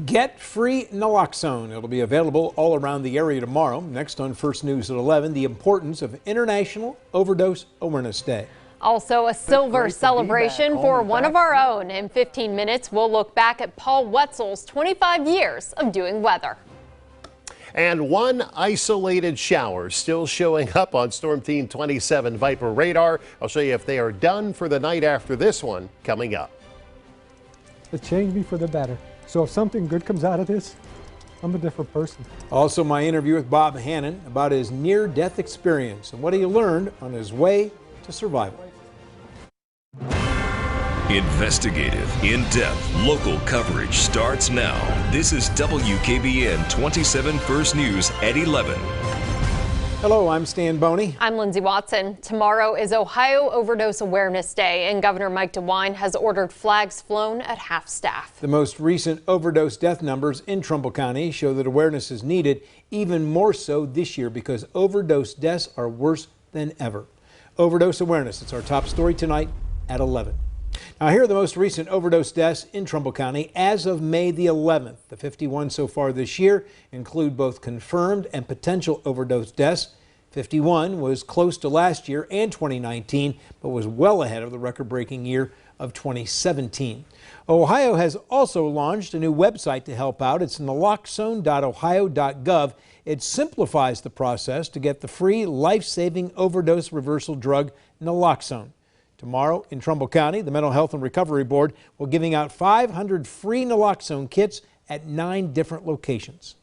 Get free naloxone. It'll be available all around the area tomorrow. Next on First News at 11, the importance of International Overdose Awareness Day. Also a silver celebration for one of our own. In 15 minutes, we'll look back at Paul Wetzel's 25 years of doing weather. And one isolated shower still showing up on Storm Team 27 Viper radar. I'll show you if they are done for the night after this one coming up. It changed me for the better. So if something good comes out of this, I'm a different person. Also, my interview with Bob Hannon about his near-death experience and what he learned on his way to survival. Investigative, in-depth, local coverage starts now. This is WKBN 27 First News at 11. Hello, I'm Stan Boney. I'm Lindsay Watson. Tomorrow is Ohio Overdose Awareness Day, and Governor Mike DeWine has ordered flags flown at half-staff. The most recent overdose death numbers in Trumbull County show that awareness is needed, even more so this year because overdose deaths are worse than ever. Overdose awareness, it's our top story tonight at 11. Now, here are the most recent overdose deaths in Trumbull County as of May the 11th. The 51 so far this year include both confirmed and potential overdose deaths. 51 was close to last year and 2019, but was well ahead of the record-breaking year of 2017. Ohio has also launched a new website to help out. It's naloxone.ohio.gov. It simplifies the process to get the free life-saving overdose reversal drug naloxone. Tomorrow in Trumbull County, the Mental Health and Recovery Board will be giving out 500 free naloxone kits at 9 different locations.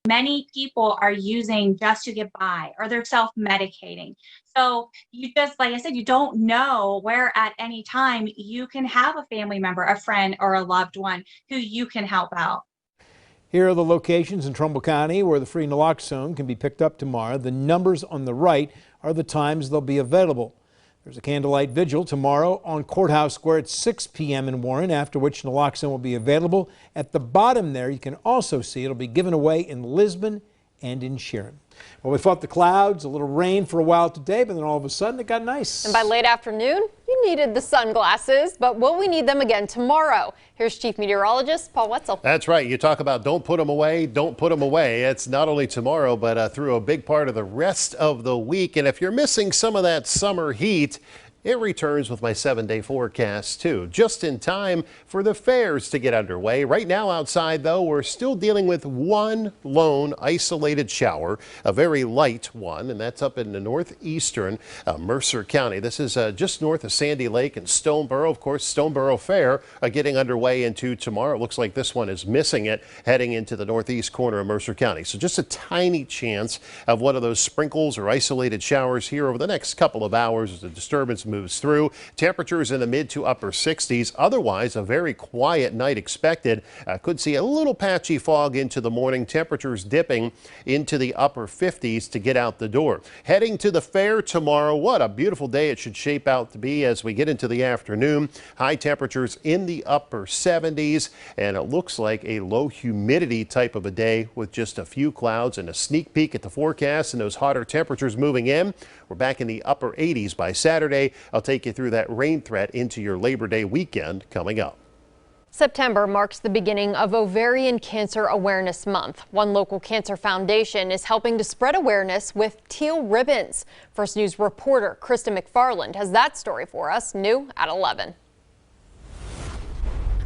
Many people are using just to get by, or they're self-medicating. So you just, like I said, you don't know where at any time you can have a family member, a friend, or a loved one who you can help out. Here are the locations in Trumbull County where the free naloxone can be picked up tomorrow. The numbers on the right are the times they'll be available. There's a candlelight vigil tomorrow on Courthouse Square at 6 p.m. in Warren, after which naloxone will be available. At the bottom there, you can also see it'll be given away in Lisbon and in Sharon. Well, we fought the clouds, a little rain for a while today, but then all of a sudden it got nice. And by late afternoon, you needed the sunglasses, but will we need them again tomorrow? Here's Chief Meteorologist Paul Wetzel. That's right. You talk about don't put them away, don't put them away. It's not only tomorrow, but through a big part of the rest of the week. And if you're missing some of that summer heat, it returns with my 7-day forecast, too, just in time for the fairs to get underway. Right now outside, though, we're still dealing with one lone isolated shower, a very light one, and that's up in the northeastern Mercer County. This is just north of Sandy Lake and Stoneboro. Of course, Stoneboro Fair getting underway into tomorrow. It looks like this one is missing it, heading into the northeast corner of Mercer County. So just a tiny chance of one of those sprinkles or isolated showers here over the next couple of hours as the disturbance moves through. Temperatures in the mid to upper 60s. Otherwise, a very quiet night expected. Could see a little patchy fog into the morning. Temperatures dipping into the upper 50s to get out the door. Heading to the fair tomorrow. What a beautiful day it should shape out to be as we get into the afternoon. High temperatures in the upper 70s, and it looks like a low humidity type of a day with just a few clouds and a sneak peek at the forecast and those hotter temperatures moving in. We're back in the upper 80s by Saturday. I'll take you through that rain threat into your Labor Day weekend coming up. September marks the beginning of Ovarian Cancer Awareness Month. One local cancer foundation is helping to spread awareness with teal ribbons. First News reporter Krista McFarland has that story for us, new at 11.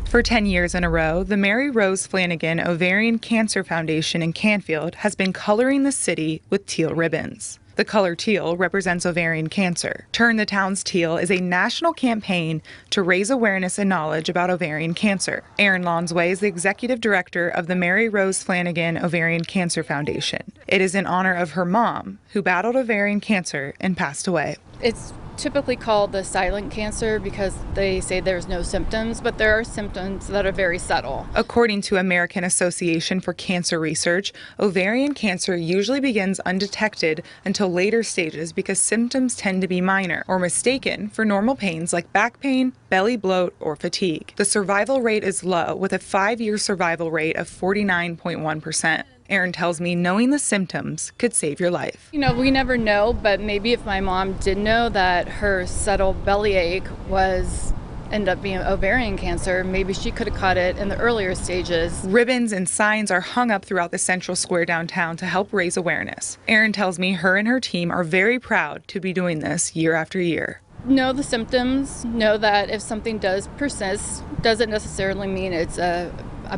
For 10 years in a row, the Mary Rose Flanagan Ovarian Cancer Foundation in Canfield has been coloring the city with teal ribbons. The color teal represents ovarian cancer. Turn the Town's Teal is a national campaign to raise awareness and knowledge about ovarian cancer. Erin Lonsway is the executive director of the Mary Rose Flanagan Ovarian Cancer Foundation. It is in honor of her mom, who battled ovarian cancer and passed away. It's typically called the silent cancer because they say there's no symptoms, but there are symptoms that are very subtle. According to American Association for Cancer Research, ovarian cancer usually begins undetected until later stages because symptoms tend to be minor or mistaken for normal pains like back pain, belly bloat, or fatigue. The survival rate is low, with a 5-year survival rate of 49.1%. Erin tells me knowing the symptoms could save your life. You know, we never know, but maybe if my mom did know that her subtle bellyache was ended up being ovarian cancer. Maybe she could have caught it in the earlier stages. Ribbons and signs are hung up throughout the central square downtown to help raise awareness. Erin tells me her and her team are very proud to be doing this year after year. Know the symptoms, know that if something does persist, doesn't necessarily mean it's a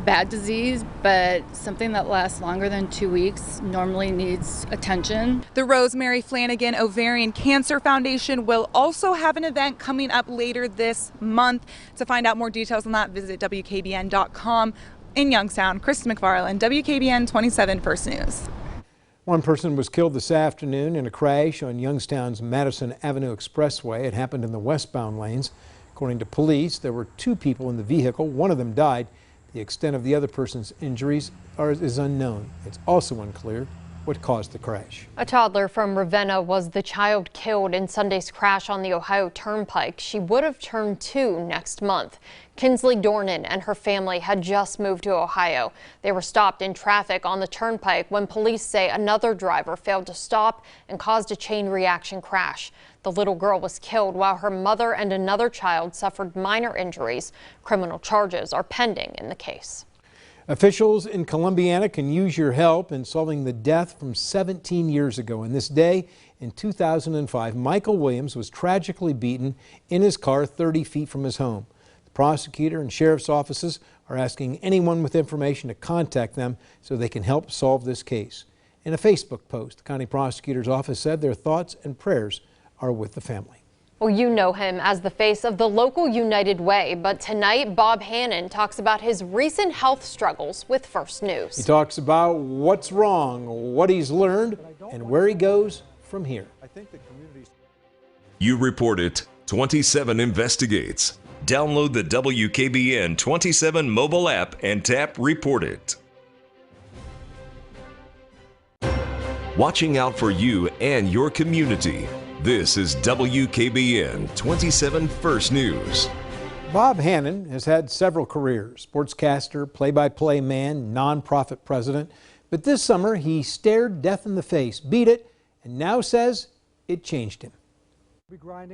bad disease, but something that lasts longer than 2 weeks normally needs attention. The Rosemary Flanagan Ovarian Cancer Foundation will also have an event coming up later this month. To find out more details on that, visit WKBN.com. In Youngstown, Krista McFarland, WKBN 27 First News. One person was killed this afternoon in a crash on Youngstown's Madison Avenue Expressway. It happened in the westbound lanes. According to police, there were 2 people in the vehicle. One of them died. The extent of the other person's injuries is unknown. It's also unclear what caused the crash. A toddler from Ravenna was the child killed in Sunday's crash on the Ohio Turnpike. She would have turned 2 next month. Kinsley Dornan and her family had just moved to Ohio. They were stopped in traffic on the turnpike when police say another driver failed to stop and caused a chain reaction crash. The little girl was killed while her mother and another child suffered minor injuries. Criminal charges are pending in the case. Officials in Columbiana can use your help in solving the death from 17 years ago. And this day in 2005, Michael Williams was tragically beaten in his car 30 feet from his home. The prosecutor and sheriff's offices are asking anyone with information to contact them so they can help solve this case. In a Facebook post, the county prosecutor's office said their thoughts and prayers are with the family. Well, you know him as the face of the local United Way, but tonight Bob Hannon talks about his recent health struggles with First News. He talks about what's wrong, what he's learned, and where he goes from here. You report it, 27 investigates. Download the WKBN 27 mobile app and tap Report It. Watching out for you and your community. This is WKBN 27 First News. Bob Hannon has had several careers: sportscaster, play-by-play man, nonprofit president. But this summer he stared death in the face, beat it, and now says it changed him.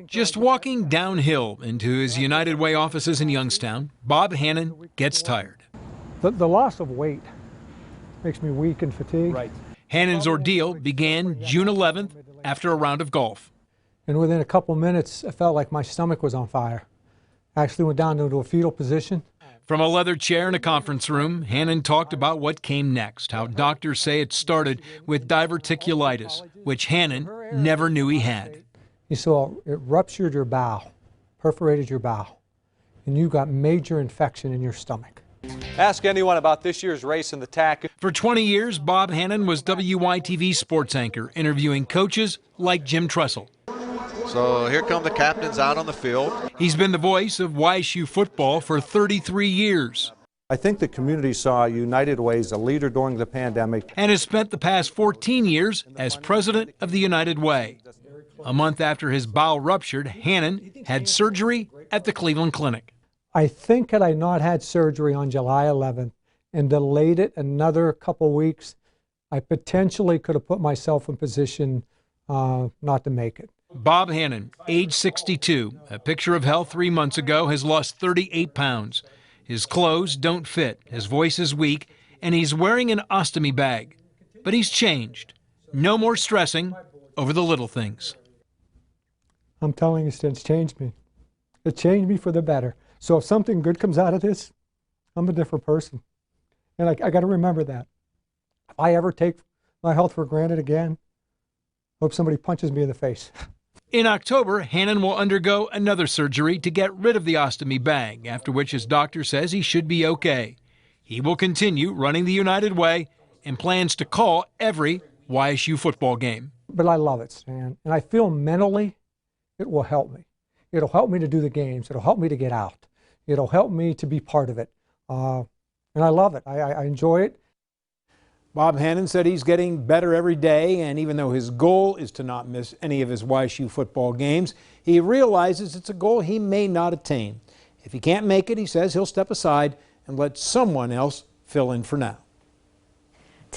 Just walking downhill into his United Way offices in Youngstown, Bob Hannon gets tired. The loss of weight makes me weak and fatigued. Right. Hannon's ordeal began June 11th after a round of golf. And within a couple minutes, I felt like my stomach was on fire. I actually went down into a fetal position. From a leather chair in a conference room, Hannon talked about what came next, how doctors say it started with diverticulitis, which Hannon never knew he had. You saw it ruptured your bowel, perforated your bowel, and you got major infection in your stomach. Ask anyone about this year's race in the TAC. For 20 years, Bob Hannon was WYTV sports anchor, interviewing coaches like Jim Tressel. So here come the captains out on the field. He's been the voice of YSU football for 33 years. I think the community saw United Way as a leader during the pandemic. And has spent the past 14 years as president of the United Way. A month after his bowel ruptured, Hannon had surgery at the Cleveland Clinic. I think had I not had surgery on July 11th and delayed it another couple weeks, I potentially could have put myself in position not to make it. Bob Hannon, age 62, a picture of health 3 months ago, has lost 38 pounds. His clothes don't fit, his voice is weak, and he's wearing an ostomy bag. But he's changed. No more stressing over the little things. I'm telling you, it's changed me. It changed me for the better. So if something good comes out of this, I'm a different person. And I got to remember that. If I ever take my health for granted again, I hope somebody punches me in the face. In October, Hannon will undergo another surgery to get rid of the ostomy bag, after which his doctor says he should be okay. He will continue running the United Way and plans to call every YSU football game. But I love it, Stan, and I feel mentally it will help me. It'll help me to do the games. It'll help me to get out. It'll help me to be part of it. And I love it. I enjoy it. Bob Hannon said he's getting better every day, and even though his goal is to not miss any of his YSU football games, he realizes it's a goal he may not attain. If he can't make it, he says he'll step aside and let someone else fill in for now.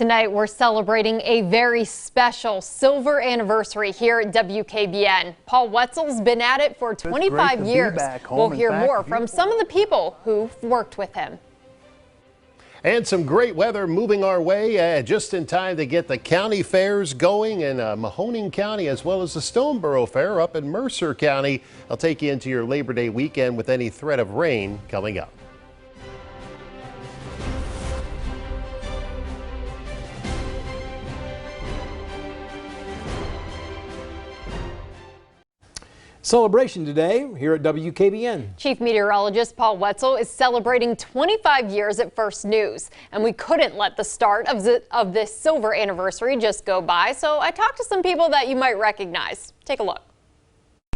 Tonight, we're celebrating a very special silver anniversary here at WKBN. Paul Wetzel's been at it for 25 years. We'll hear more from some of the people who've worked with him. And some great weather moving our way just in time to get the county fairs going in Mahoning County, as well as the Stoneboro Fair up in Mercer County. I'll take you into your Labor Day weekend with any threat of rain coming up. Celebration today here at WKBN. Chief Meteorologist Paul Wetzel is celebrating 25 years at First News, and we couldn't let the start of this silver anniversary just go by, so I talked to some people that you might recognize. Take a look.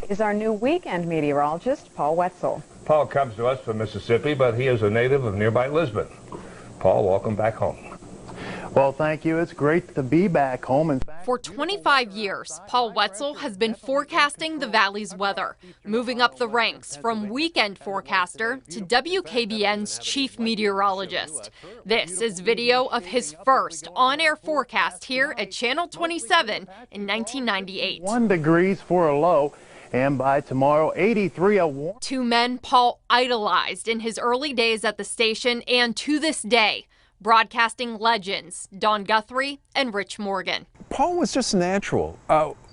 Is our new weekend meteorologist, Paul Wetzel. Paul comes to us from Mississippi, but he is a native of nearby Lisbon. Paul, welcome back home. Well, thank you. It's great to be back home. For 25 years, Paul Wetzel has been forecasting the Valley's weather, moving up the ranks from weekend forecaster to WKBN's chief meteorologist. This is video of his first on-air forecast here at Channel 27 in 1998. 1 degree for a low. And by tomorrow, 83 a warm. Two men Paul idolized in his early days at the station and to this day. Broadcasting legends Don Guthrie and Rich Morgan. Paul was just natural.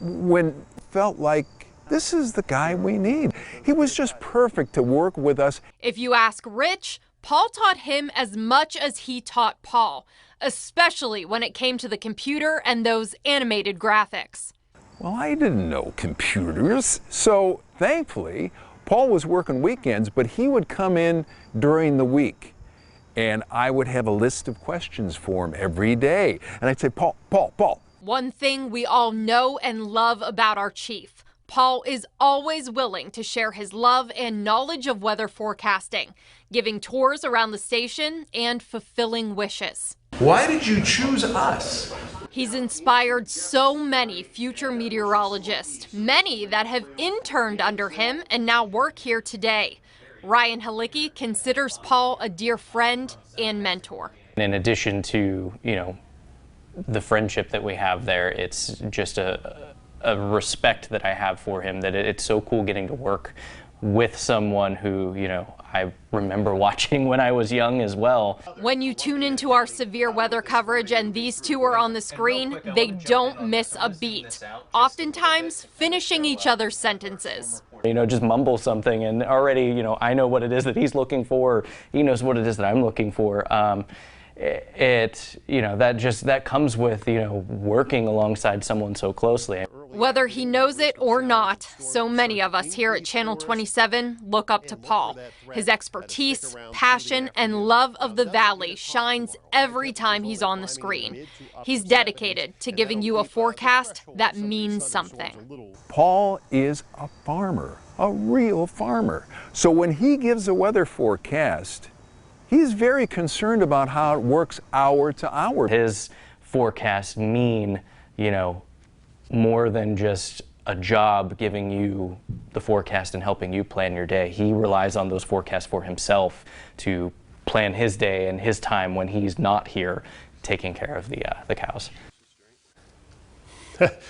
When felt like this is the guy we need. He was just perfect to work with us. If you ask Rich, Paul taught him as much as he taught Paul, especially when it came to the computer and those animated graphics. Well, I didn't know computers, so thankfully, Paul was working weekends, but he would come in during the week. And I would have a list of questions for him every day. And I'd say, Paul. One thing we all know and love about our chief, Paul is always willing to share his love and knowledge of weather forecasting, giving tours around the station and fulfilling wishes. Why did you choose us? He's inspired so many future meteorologists, many that have interned under him and now work here today. Ryan Halicki considers Paul a dear friend and mentor. In addition to, the friendship that we have there, it's just a respect that I have for him, that it's so cool getting to work with someone who, I remember watching when I was young as well. When you tune into our severe weather coverage and these two are on the screen, they don't miss a beat, oftentimes finishing each other's sentences. Just mumble something and already, I know what it is that he's looking for. He knows what it is that I'm looking for. That comes with, working alongside someone so closely. Whether he knows it or not, so many of us here at Channel 27 look up to Paul. His expertise, passion, and love of the Valley shines every time he's on the screen. He's dedicated to giving you a forecast that means something. Paul is a farmer, a real farmer. So when he gives a weather forecast, he's very concerned about how it works hour to hour. His forecasts mean, more than just a job giving you the forecast and helping you plan your day. He relies on those forecasts for himself to plan his day and his time when he's not here taking care of the cows.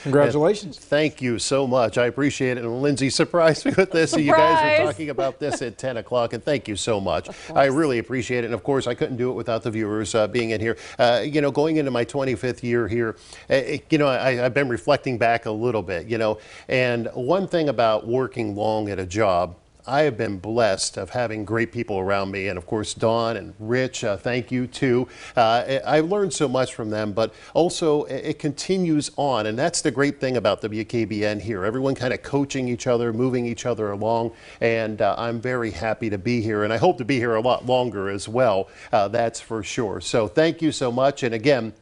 Congratulations. Thank you so much. I appreciate it. And Lindsay surprised me with this. You guys were talking about this at 10 o'clock, and thank you so much. I really appreciate it. And of course, I couldn't do it without the viewers being in here. Going into my 25th year here, I've been reflecting back a little bit, and one thing about working long at a job, I have been blessed of having great people around me, and of course Dawn and Rich, thank you too. I've learned so much from them, but also it continues on, and that's the great thing about WKBN here. Everyone kind of coaching each other, moving each other along, and I'm very happy to be here, and I hope to be here a lot longer as well, that's for sure. So thank you so much, and again,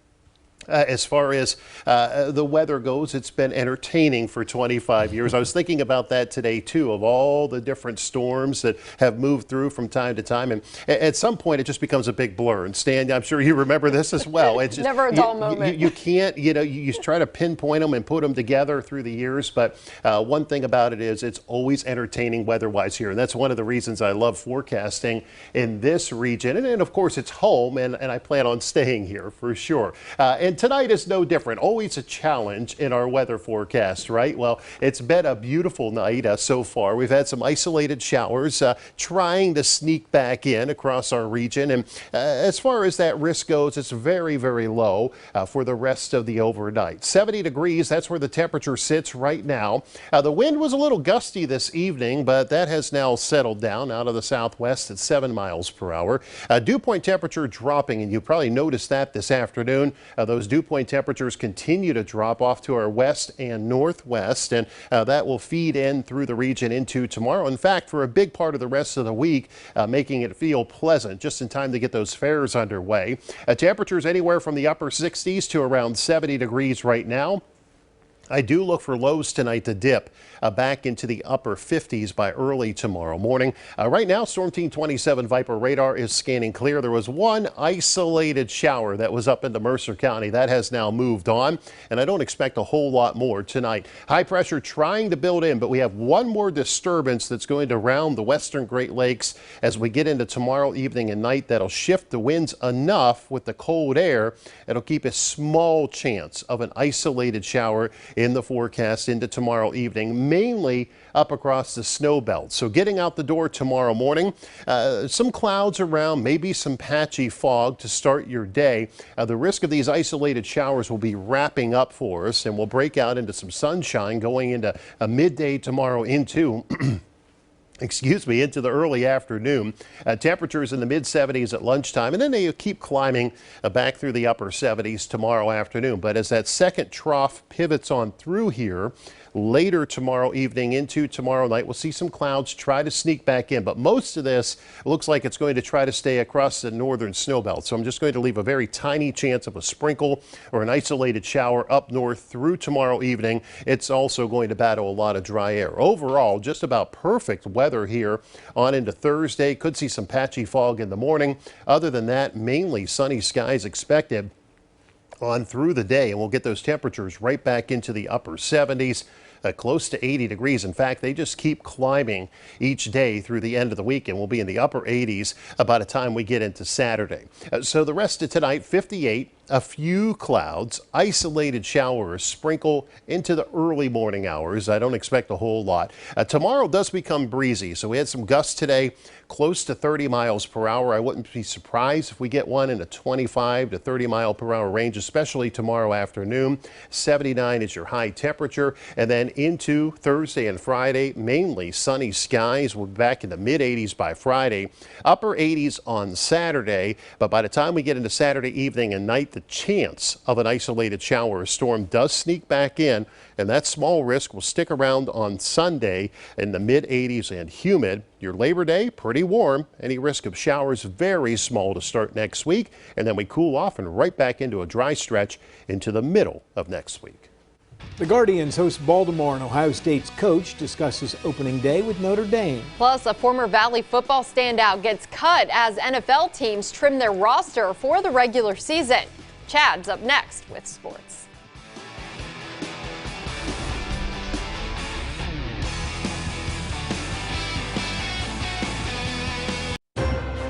As far as the weather goes, it's been entertaining for 25 years. I was thinking about that today, too, of all the different storms that have moved through from time to time. And at some point, it just becomes a big blur. And Stan, I'm sure you remember this as well. It's just, never a dull moment. You can't, you try to pinpoint them and put them together through the years. But one thing about it is it's always entertaining weather-wise here. And that's one of the reasons I love forecasting in this region. And of course, it's home, and I plan on staying here for sure. And tonight is no different. Always a challenge in our weather forecast, right? Well, it's been a beautiful night so far. We've had some isolated showers trying to sneak back in across our region. And as far as that risk goes, it's very, very low for the rest of the overnight. 70 degrees, that's where the temperature sits right now. The wind was a little gusty this evening, but that has now settled down out of the southwest at 7 miles per hour. Dew point temperature dropping, and you probably noticed that this afternoon. Those dew point temperatures continue to drop off to our west and northwest, and that will feed in through the region into tomorrow. In fact, for a big part of the rest of the week, making it feel pleasant just in time to get those fairs underway. Temperatures anywhere from the upper 60s to around 70 degrees right now. I do look for lows tonight to dip back into the upper 50s by early tomorrow morning. Right now, Storm Team 27 Viper radar is scanning clear. There was one isolated shower that was up into Mercer County. That has now moved on, and I don't expect a whole lot more tonight. High pressure trying to build in, but we have one more disturbance that's going to round the western Great Lakes as we get into tomorrow evening and night. That'll shift the winds enough with the cold air. It'll keep a small chance of an isolated shower in the forecast into tomorrow evening, mainly up across the snow belt. So getting out the door tomorrow morning, some clouds around, maybe some patchy fog to start your day. The risk of these isolated showers will be wrapping up for us, and we'll break out into some sunshine going into a midday tomorrow into into the early afternoon. Temperatures in the mid-70s at lunchtime, and then they keep climbing back through the upper 70s tomorrow afternoon. But as that second trough pivots on through here, later tomorrow evening into tomorrow night, we'll see some clouds try to sneak back in. But most of this looks like it's going to try to stay across the northern snow belt. So I'm just going to leave a very tiny chance of a sprinkle or an isolated shower up north through tomorrow evening. It's also going to battle a lot of dry air. Overall, just about perfect weather here on into Thursday. Could see some patchy fog in the morning. Other than that, mainly sunny skies expected on through the day, and we'll get those temperatures right back into the upper 70s. Close to 80 degrees. In fact, they just keep climbing each day through the end of the week, and we'll be in the upper 80s by the time we get into Saturday. So the rest of tonight, 58. A few clouds, isolated showers sprinkle into the early morning hours. I don't expect a whole lot. Tomorrow does become breezy. So we had some gusts today, close to 30 miles per hour. I wouldn't be surprised if we get one in a 25 to 30 mile per hour range, especially tomorrow afternoon. 79 is your high temperature. And then into Thursday and Friday, mainly sunny skies. We'll be back in the mid 80s by Friday, upper 80s on Saturday. But by the time we get into Saturday evening and night, the chance of an isolated shower or storm does sneak back in, and that small risk will stick around on Sunday in the mid 80s and humid. Your Labor Day, pretty warm. Any risk of showers very small to start next week, and then we cool off and right back into a dry stretch into the middle of next week. The Guardians host Baltimore, and Ohio State's coach discusses opening day with Notre Dame. Plus, a former Valley football standout gets cut as NFL teams trim their roster for the regular season. Chad's up next with sports.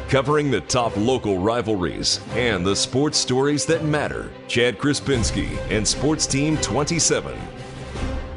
Covering the top local rivalries and the sports stories that matter. Chad Krispinski and Sports Team 27.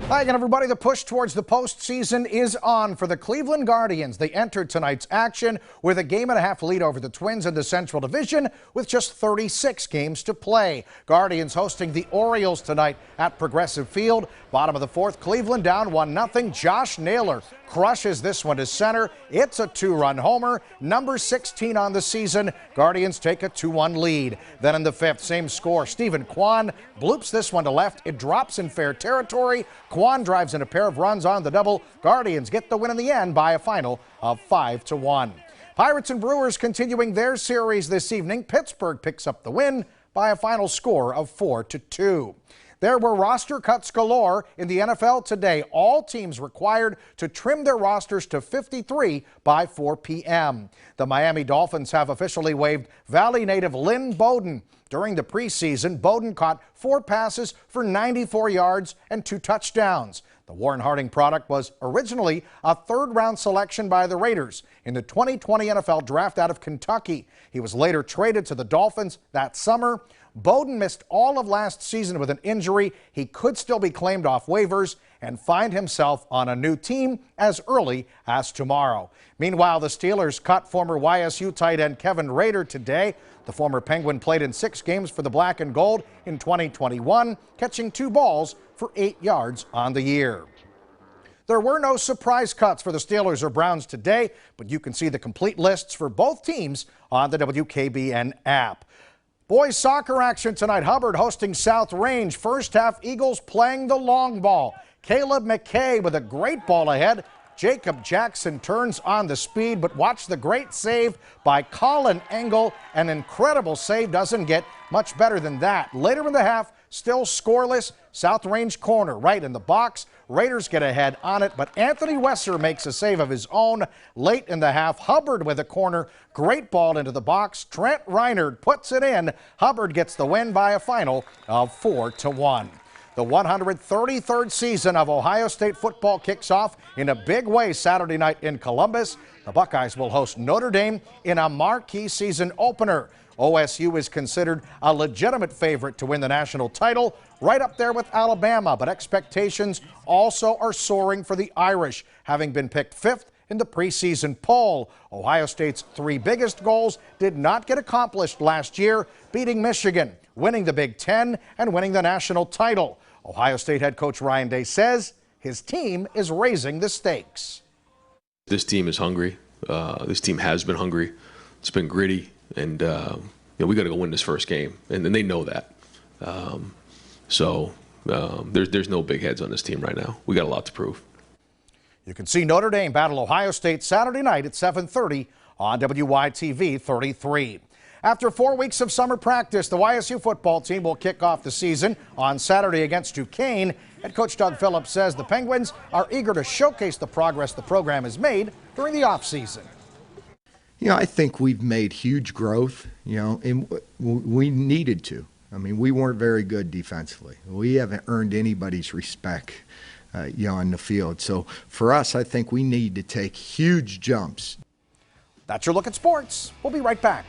Hi again, everybody. The push towards the postseason is on for the Cleveland Guardians. They entered tonight's action with a game-and-a-half lead over the Twins in the Central Division with just 36 games to play. Guardians hosting the Orioles tonight at Progressive Field. Bottom of the fourth, Cleveland down 1-0. Josh Naylor crushes this one to center. It's a two-run homer, number 16 on the season. Guardians take a 2-1 lead. Then in the fifth, same score. Stephen Kwan bloops this one to left. It drops in fair territory. Kwan drives in a pair of runs on the double. Guardians get the win in the end by a final of 5-1. Pirates and Brewers continuing their series this evening. Pittsburgh picks up the win by a final score of 4-2. There were roster cuts galore in the NFL today. All teams required to trim their rosters to 53 by 4 p.m. The Miami Dolphins have officially waived Valley native Lynn Bowden. During the preseason, Bowden caught 4 passes for 94 yards and 2 touchdowns. The Warren Harding product was originally a third-round selection by the Raiders in the 2020 NFL Draft out of Kentucky. He was later traded to the Dolphins that summer. Bowden missed all of last season with an injury. He could still be claimed off waivers and find himself on a new team as early as tomorrow. Meanwhile, the Steelers cut former YSU tight end Kevin Rader today. The former Penguin played in 6 games for the Black and Gold in 2021, catching 2 balls for 8 yards on the year. There were no surprise cuts for the Steelers or Browns today, but you can see the complete lists for both teams on the WKBN app. Boys soccer action tonight. Hubbard hosting South Range. First half, Eagles playing the long ball. Caleb McKay with a great ball ahead. Jacob Jackson turns on the speed, but watch the great save by Colin Engel. An incredible save, doesn't get much better than that. Later in the half, still scoreless. South Range corner right in the box. Raiders get ahead on it, but Anthony Wesser makes a save of his own. Late in the half, Hubbard with a corner. Great ball into the box. Trent Reinard puts it in. Hubbard gets the win by a final of 4-1. The 133rd season of Ohio State football kicks off in a big way Saturday night in Columbus. The Buckeyes will host Notre Dame in a marquee season opener. OSU is considered a legitimate favorite to win the national title, right up there with Alabama, but expectations also are soaring for the Irish, having been picked 5th in the preseason poll. Ohio State's 3 biggest goals did not get accomplished last year, beating Michigan, winning the Big Ten, and winning the national title. Ohio State head coach Ryan Day says his team is raising the stakes. This team is hungry. This team has been hungry. It's been gritty, and we got to go win this first game, and they know that. There's no big heads on this team right now. We got a lot to prove. You can see Notre Dame battle Ohio State Saturday night at 7:30 on WYTV 33. After 4 weeks of summer practice, the YSU football team will kick off the season on Saturday against Duquesne. Head coach Doug Phillips says the Penguins are eager to showcase the progress the program has made during the offseason. I think we've made huge growth, and we needed to. I mean, we weren't very good defensively. We haven't earned anybody's respect, on the field. So for us, I think we need to take huge jumps. That's your look at sports. We'll be right back.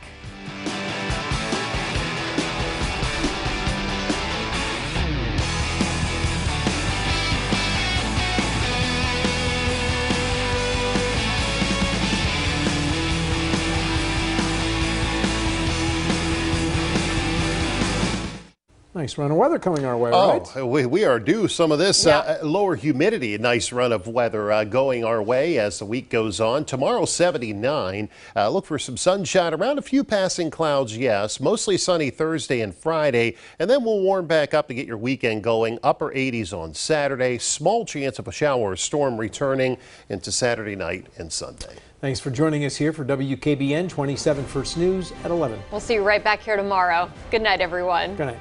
Nice run of weather coming our way, right? Oh, we are due some of this lower humidity. A nice run of weather going our way as the week goes on. Tomorrow, 79. Look for some sunshine around, a few passing clouds, yes. Mostly sunny Thursday and Friday. And then we'll warm back up to get your weekend going. Upper 80s on Saturday. Small chance of a shower or storm returning into Saturday night and Sunday. Thanks for joining us here for WKBN 27 First News at 11. We'll see you right back here tomorrow. Good night, everyone. Good night.